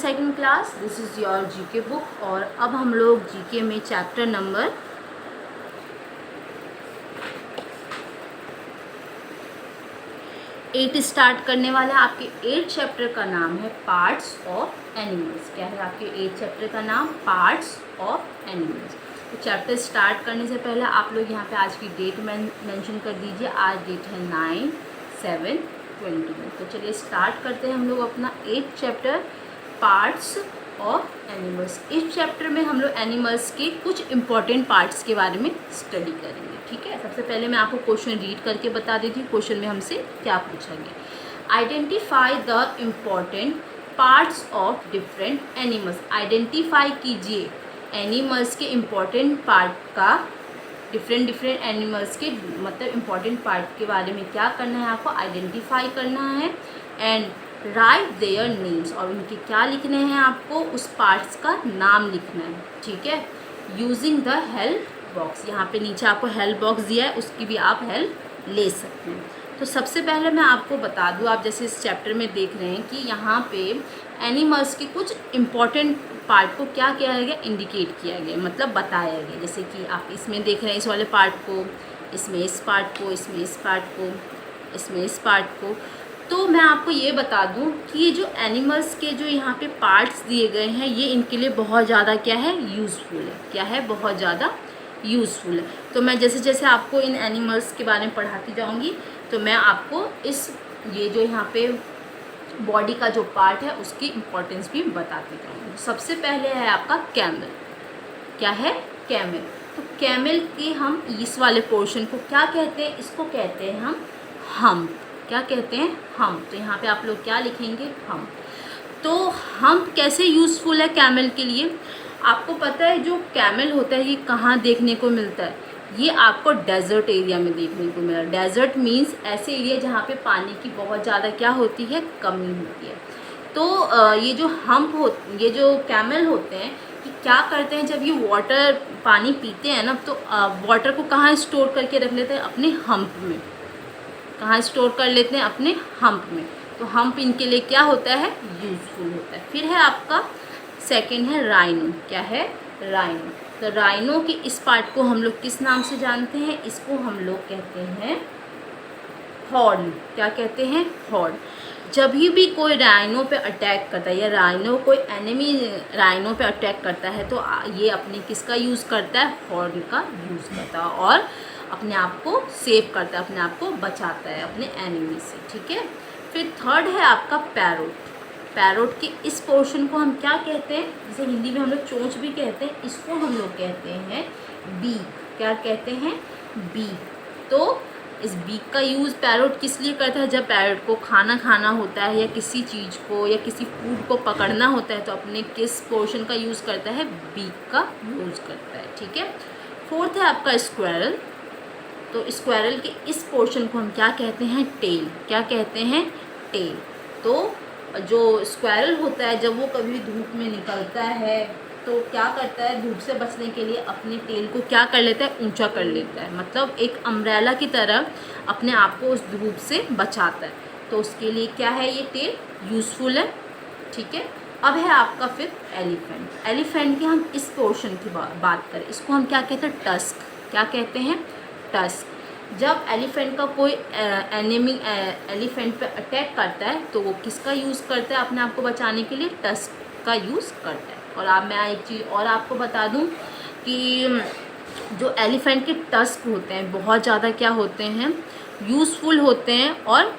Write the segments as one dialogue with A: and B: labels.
A: Second class, this is your GK book. और अब हम लोग जीके में चैप्टर नंबर 8 स्टार्ट करने वाला है। आपके 8 चैप्टर का नाम है पार्ट्स ऑफ एनिमल्स। क्या है आपके 8 चैप्टर का नाम? Parts of animals. तो चैप्टर स्टार्ट करने से पहले आप लोग यहाँ पे आज की डेट मेंशन कर दीजिए। आज डेट है 9/7/21। तो चलिए स्टार्ट करते हैं हम लोग अपना 8 चैप्टर पार्ट्स ऑफ एनिमल्स। इस चैप्टर में हम लोग एनिमल्स के कुछ इंपॉर्टेंट पार्ट्स के बारे में स्टडी करेंगे। ठीक है, सबसे पहले मैं आपको क्वेश्चन रीड करके बता देती हूँ क्वेश्चन में हमसे क्या पूछा गया। Identify the important parts of different animals. Identify कीजिए एनिमल्स के इम्पॉर्टेंट पार्ट का, डिफरेंट एनिमल्स के मतलब इम्पॉर्टेंट पार्ट के बारे में क्या करना है, आपको आइडेंटिफाई करना है। एंड राइट देयर नेम्स, और उनके क्या लिखने हैं, आपको उस पार्ट्स का नाम लिखना है। ठीक है, यूजिंग द हेल्प बॉक्स। यहाँ पे नीचे आपको हेल्प बॉक्स दिया है, उसकी भी आप हेल्प ले सकते हैं। तो सबसे पहले मैं आपको बता दूँ, आप जैसे इस चैप्टर में देख रहे हैं कि यहाँ पे एनिमल्स के कुछ इम्पॉर्टेंट पार्ट को क्या किया गया, इंडिकेट किया गया, मतलब बताया गया। जैसे कि आप इसमें देख रहे हैं इस वाले पार्ट को, इसमें इस पार्ट को, इसमें इस पार्ट को, इसमें इस पार्ट को। तो मैं आपको ये बता दूं कि ये जो एनिमल्स के जो यहाँ पे पार्ट्स दिए गए हैं, ये इनके लिए बहुत ज़्यादा क्या है, यूज़फुल है। क्या है, बहुत ज़्यादा यूज़फुल है। तो मैं जैसे जैसे आपको इन एनिमल्स के बारे में पढ़ाती जाऊँगी तो मैं आपको ये जो यहाँ पे बॉडी का जो पार्ट है उसकी इम्पोर्टेंस भी बताती जाऊँगी। सबसे पहले है आपका कैमल। क्या है, कैमल। तो कैमल के हम इस वाले पोर्शन को क्या कहते हैं, इसको कहते हैं हम हम्प। क्या कहते हैं, हम्प। तो यहाँ पे आप लोग क्या लिखेंगे, हम्प। तो हम्प कैसे यूज़फुल है कैमल के लिए? आपको पता है जो कैमल होता है ये कहाँ देखने को मिलता है? ये आपको डेजर्ट एरिया में देखने को मिला। डेजर्ट मीन्स ऐसे एरिया जहाँ पे पानी की बहुत ज़्यादा क्या होती है, कमी होती है। तो ये जो ये जो कैमल होते हैं कि क्या करते हैं, जब ये वाटर पानी पीते हैं ना, तो वाटर को कहाँ स्टोर करके रख लेते हैं, अपने हम्प में। कहाँ स्टोर कर लेते हैं, अपने हम्प में। तो हम्प इनके लिए क्या होता है, यूज़फुल होता है। फिर है आपका सेकंड है राइनो। क्या है, राइनो। तो राइनो के इस पार्ट को हम लोग किस नाम से जानते हैं, इसको हम लोग कहते हैं हॉर्न। क्या कहते हैं, हॉर्न। जब भी कोई राइनो पे अटैक करता है या राइनो कोई एनिमी राइनो पे अटैक करता है तो ये अपने किसका यूज़ करता है, हॉर्न का यूज़ करता है, और अपने आप को सेव करता है, अपने आप को बचाता है अपने एनिमी से। ठीक है। फिर थर्ड है आपका पैरोट। पैरोट के इस पोर्शन को हम क्या कहते हैं, जैसे हिंदी में हम लोग चोंच भी कहते हैं, इसको हम लोग कहते हैं बीक। क्या कहते हैं, बीक। तो इस बीक का यूज़ पैरोट किस लिए करता है, जब पैरोट को खाना खाना होता है या किसी चीज़ को या किसी फूड को पकड़ना होता है तो अपने किस पोर्शन का यूज़ करता है, बीक का यूज़ करता है। ठीक है। फोर्थ है आपका स्क्वायरल। तो स्क्वायरल के इस पोर्शन को हम क्या कहते हैं, टेल। क्या कहते हैं, टेल। तो जो स्क्वायरल होता है जब वो कभी धूप में निकलता है तो क्या करता है, धूप से बचने के लिए अपने टेल को क्या कर लेता है, ऊंचा कर लेता है, मतलब एक अम्ब्रेला की तरह अपने आप को उस धूप से बचाता है। तो उसके लिए क्या है, ये टेल यूज़फुल है। ठीक है। अब है आपका फिर एलिफेंट। एलिफेंट के हम इस पोर्शन की बात करें, इसको हम क्या कहते हैं, टस्क। क्या कहते हैं, टस्क। जब एलिफेंट का कोई एनिमी एलिफेंट पे अटैक करता है तो वो किसका यूज़ करता है अपने आप को बचाने के लिए, टस्क का यूज़ करता है। और अब मैं एक चीज़ और आपको बता दूं कि जो एलिफेंट के टस्क होते हैं बहुत ज़्यादा क्या होते हैं, यूज़फुल होते हैं और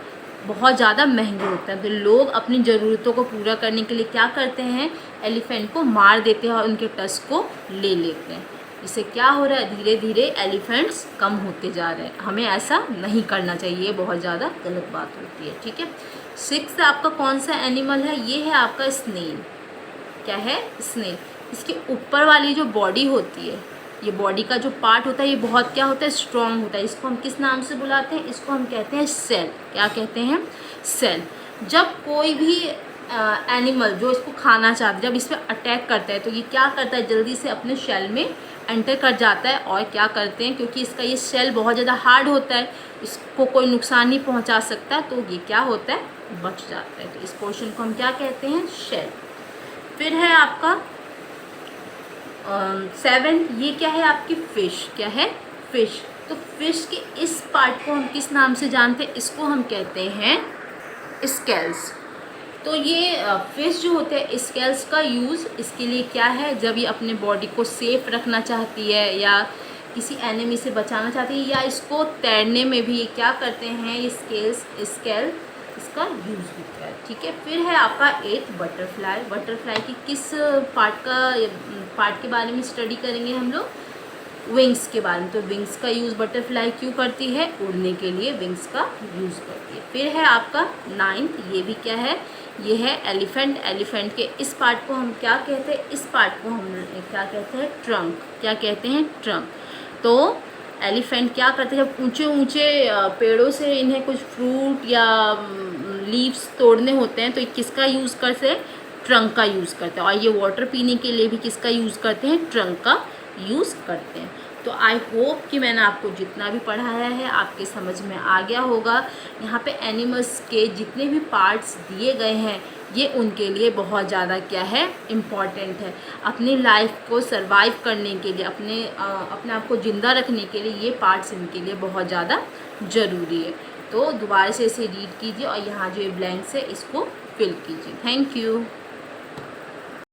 A: बहुत ज़्यादा महंगे होते हैं। तो लोग अपनी ज़रूरतों को पूरा करने के लिए क्या करते हैं, एलिफेंट को मार देते हैं और उनके टस्क को ले लेते हैं। इससे क्या हो रहा है, धीरे धीरे एलिफेंट्स कम होते जा रहे हैं। हमें ऐसा नहीं करना चाहिए, बहुत ज़्यादा गलत बात होती है। ठीक है। सिक्स्थ आपका कौन सा एनिमल है, ये है आपका स्नेल। क्या है, स्नेल। इसके ऊपर वाली जो बॉडी होती है, ये बॉडी का जो पार्ट होता है ये बहुत क्या होता है, स्ट्रॉन्ग होता है। इसको हम किस नाम से बुलाते हैं, इसको हम कहते हैं सेल। क्या कहते हैं, सेल। जब कोई भी एनिमल जो इसको खाना चाहता है, जब इस पर अटैक करता है तो ये क्या करता है, जल्दी से अपने शेल में एंटर कर जाता है। और क्या करते हैं, क्योंकि इसका ये शेल बहुत ज़्यादा हार्ड होता है, इसको कोई नुकसान नहीं पहुंचा सकता, तो ये क्या होता है, बच जाता है। तो इस पोर्शन को हम क्या कहते हैं, शेल। फिर है आपका 7, ये क्या है आपकी फ़िश, क्या है फ़िश। तो फ़िश के इस पार्ट को हम किस नाम से जानते हैं, इसको हम कहते हैं स्केल्स। तो ये फिश जो होते हैं स्केल्स का यूज़ इसके लिए क्या है, जब ये अपने बॉडी को सेफ रखना चाहती है या किसी एनिमी से बचाना चाहती है या इसको तैरने में भी क्या करते हैं ये स्केल इसका यूज़ होता है, ठीक है। फिर है आपका 8 बटरफ्लाई। बटरफ्लाई की किस पार्ट के बारे में स्टडी करेंगे हम लोग, विंग्स के बारे में। तो विंग्स का यूज़ बटरफ्लाई क्यों करती है, उड़ने के लिए विंग्स का यूज़ करती है। फिर है आपका 9th, ये भी क्या है, ये है एलिफेंट। एलिफेंट के इस पार्ट को हम क्या कहते हैं, इस पार्ट को हम क्या कहते हैं, ट्रंक। क्या कहते हैं, ट्रंक। तो एलिफेंट क्या करते हैं, जब ऊंचे ऊंचे पेड़ों से इन्हें कुछ फ्रूट या लीव्स तोड़ने होते हैं तो ये किसका यूज़ करते हैं, ट्रंक का यूज़ करते हैं। और ये वाटर पीने के लिए भी किसका यूज़ करते हैं, ट्रंक का यूज़ करते हैं। तो आई होप कि मैंने आपको जितना भी पढ़ाया है आपके समझ में आ गया होगा। यहाँ पे एनिमल्स के जितने भी पार्ट्स दिए गए हैं ये उनके लिए बहुत ज़्यादा क्या है, इम्पॉर्टेंट है। अपनी लाइफ को सरवाइव करने के लिए, अपने आप को ज़िंदा रखने के लिए ये पार्ट्स इनके लिए बहुत ज़्यादा ज़रूरी है। तो दोबारा से इसे रीड कीजिए और यहाँ जो ये ब्लैंक्स है इसको फिल कीजिए। Thank you.